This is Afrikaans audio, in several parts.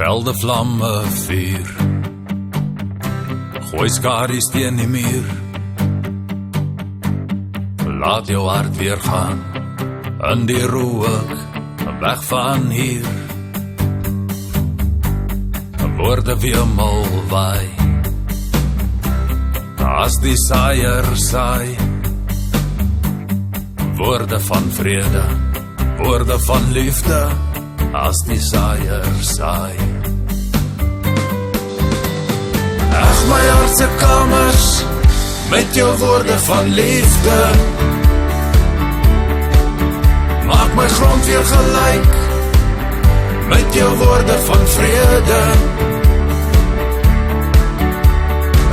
Velde vlamme vuur, gooi skaries teen die muur, laat jou hart weer gaan, in die rook, weg van hier, woorde weer mal waai, as die saaier saai, woorde van vrede, woorde van liefde, as die saaier saai. Ag my hartse kamers, met jou woorde van liefde, maak my grond weer gelyk, met jou woorde van vrede,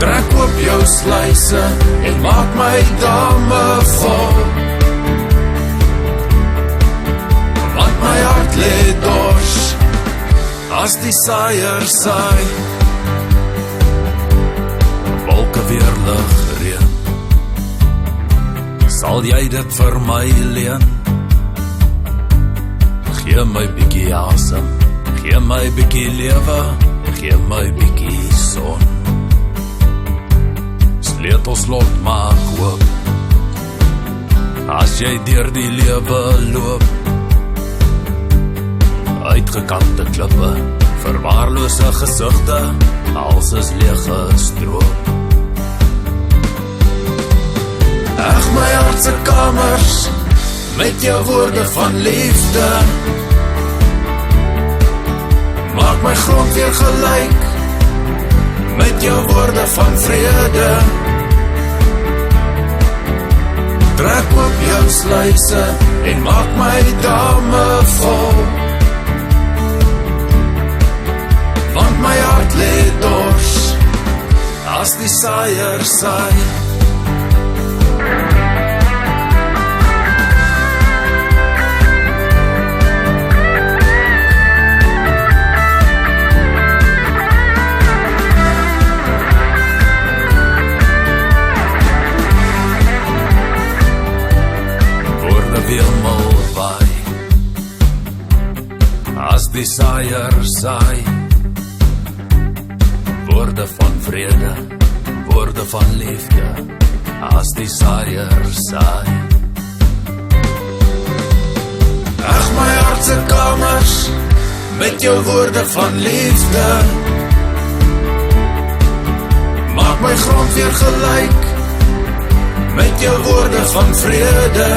trek oop jou sluise, en maak my damme vol, want my hart lê dors, as die saaier saai, wolke weer lig reën, sal jy dit vir my leen, gee my bietjie asem, gee my bietjie lewe, gee my bietjie son, sleutelslot maak oop, as jy deur die lewe loop, uitgekante klippe, verwaarlose gesigte, als is lege stroop. Ag my hartse kamers, met jou woorde van liefde, maak my grond weer gelyk, met jou woorde van vrede, trek op jou sluise, en maak my damme vol, want my hart lê dors, as die saaier saai. Woorde weer mal waai, as die saaier saai, woorde van vrede, woorde van liefde, as die saaier saai. Ag my hartse kamers, met jou woorde van liefde, maak my grond weer gelyk, met jou woorde van vrede,